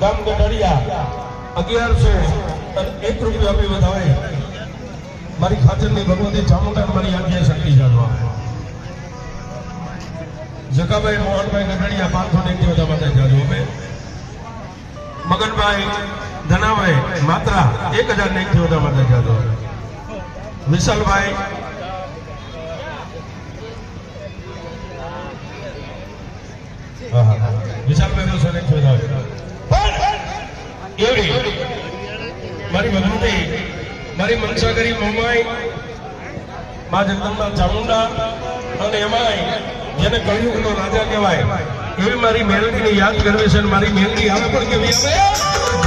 ગામ ગઢડિયા 1101 રૂપિયા આપી વધાવે મારી ખાતરની ભગવતી ચામુંડા મારી આજ્ઞા શક્તિ જાણવા જકાભાઈ મોહનભાઈ ગઢડિયા 501 વધાવા માટે જાજો અમે મગનભાઈ ધનાભાઈ માત્રા 1001 વધાવા માટે જાજો વિશાલભાઈ વિશાલભાઈ 201 વધાવે એવડી મારી ભગવતી મારી મનસાગરી મોમાઈ મા જગદંબા ચામુંડા અને એમાંય જેને કળિયુગનો રાજા કહેવાય એવી મારી મેલડીને યાદ કરવી છે. મારી મેલડી આવે પણ કેવી આવે